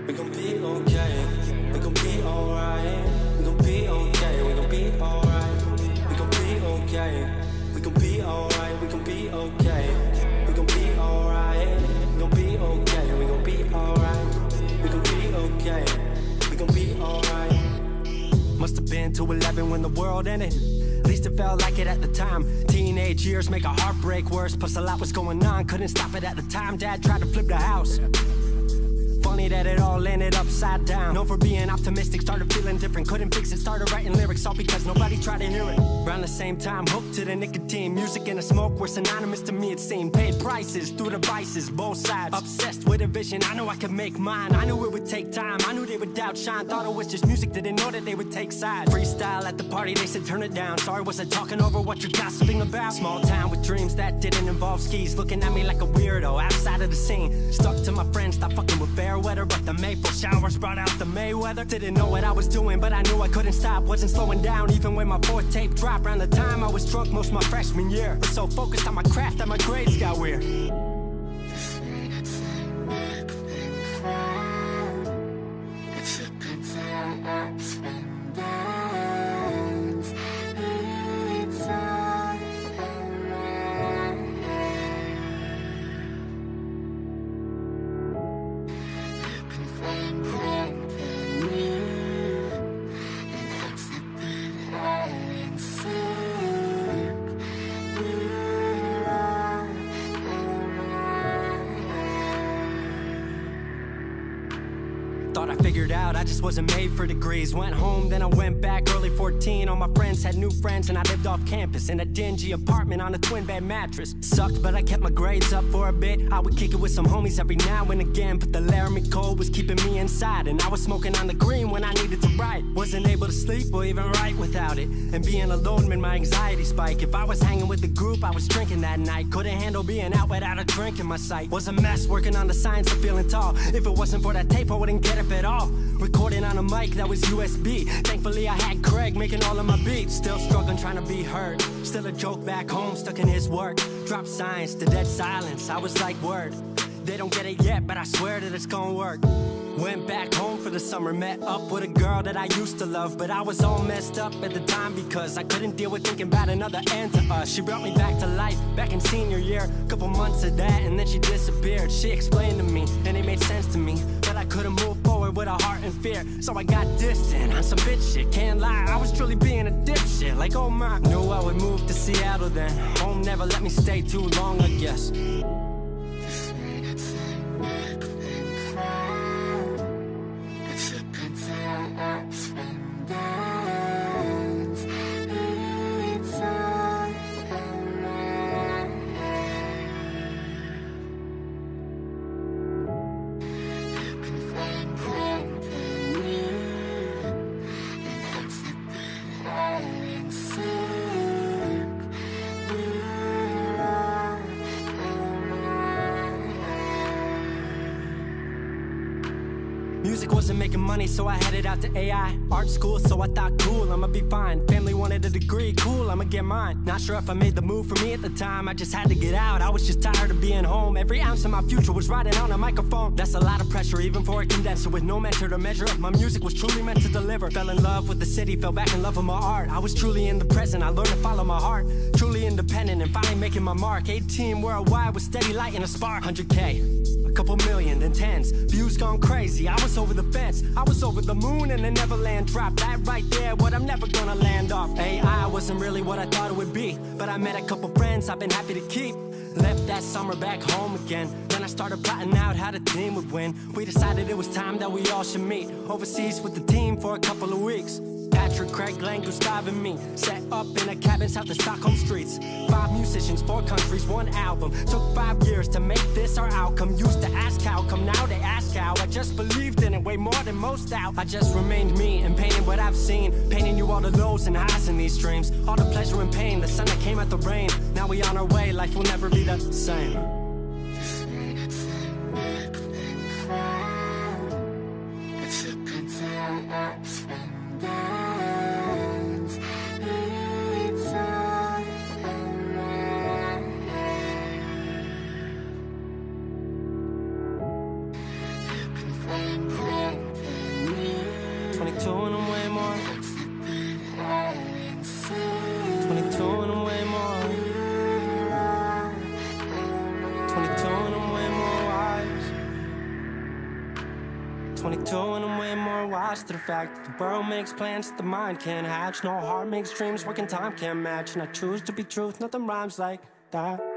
We gon' be okay. We gon' be alright. We gon' be okay. We gon' be alright. We gon' be okay. We gon' be alright. We gon' be okay. We gon' be alright. We gon' be okay. We gon' be alright. We gon' be okay. We gon' be alright. Must've been 211 when the world ended. At least it felt like it at the time. Teenage years make a heartbreak worse. Plus a lot was going on, couldn't stop it at the time. Dad tried to flip the house. Funny that it all ended upside down. Known for being optimistic, started feeling different. Couldn't fix it, started writing lyrics, all because nobody tried to hear it. Around the same time, hooked to the nicotine. Music and the smoke were synonymous to me, it seemed. Paid prices through the vices, both sides. Obsessed with a vision, I knew I could make mine. I knew it would take time, I knew they would outshine. Thought it was just music, didn't know that they would take sides. Freestyle at the party, they said turn it down. Sorry, was I talking over what you're gossiping about? Small town with dreams that didn't involve skis. Looking at me like a weirdo, outside of the scene. Stuck to my friends, stopped fucking with fair weather. But the Maple showers brought out the Mayweather. Didn't know what I was doing, but I knew I couldn't stop. Wasn't slowing down, even when my fourth tape dropped. Around the time I was drunk most my freshman year. Was so focused on my craft that my grades got weird. Thought I figured out I just wasn't made for degrees. Went home, then I went back early 14. All my friends had new friends and I lived off campus in a dingy apartment on a twin bed mattress. Sucked, but I kept my grades up for a bit. I would kick it with some homies every now and again, but the Laramie cold was keeping me inside. And I was smoking on the green when I needed to write. Wasn't able to sleep or even write without it. And being alone made my anxiety spike. If I was hanging with the group, I was drinking that night. Couldn't handle being out without a drink in my sight. Was a mess working on the science of feeling tall. If it wasn't for that tape, I wouldn't get it at all. Recording on a mic that was USB. Thankfully I had Craig making all of my beats. Still struggling trying to be heard. Still a joke back home, stuck in his work. Dropped science to dead silence. I was like, word, they don't get it yet, but I swear that it's gonna work. Went back home for the summer, met up with a girl that I used to love. But I was all messed up at the time because I couldn't deal with thinking about another end to us. She brought me back to life, back in senior year. Couple months of that and then she disappeared. She explained to me and it made sense to me, but I couldn't move forward with a heart in fear. So I got distant on some bitch shit, can't lie, I was truly being a dipshit. Like oh my, knew I would move to Seattle then. Home never let me stay too long, I guess. Music wasn't making money, so I headed out to AI art school, so I thought cool, I'ma be fine. Family wanted a degree, cool, I'ma get mine. Not sure if I made the move for me at the time, I just had to get out. I was just tired of being home. Every ounce of my future was riding on a microphone. That's a lot of pressure, even for a condenser with no mentor to measure up. My music was truly meant to deliver. Fell in love with the city, fell back in love with my art. I was truly in the present, I learned to follow my heart. Truly independent and finally making my mark. 18 worldwide with steady light and a spark. 100K, a couple million, then tens. Views gone crazy, I was over the fence. I was over the moon and the Neverland dropped. That right there, what I'm never gonna land off. AI wasn't really what I thought it would be, but I met a couple friends I've been happy to keep. Left that summer back home again. Then I started plotting out how the team would win. We decided it was time that we all should meet overseas with the team for a couple of weeks. Patrick, Craig, Glenn, Gustav and me set up in a cabin south of Stockholm streets. 5 musicians, 4 countries, 1 album. Took 5 years to make this our outcome. Used to ask how come, now they ask how. I just believed in it way more than most out. I just remained me and painted what I've seen, painting you all the lows and highs in these dreams. All the pleasure and pain, the sun that came out the rain. Now we on our way, life will never be the same. Rain, rain. 22 and I'm way more wise to the fact that the world makes plans that the mind can't hatch. No heart makes dreams, working time can't match. And I choose to be truth, nothing rhymes like that.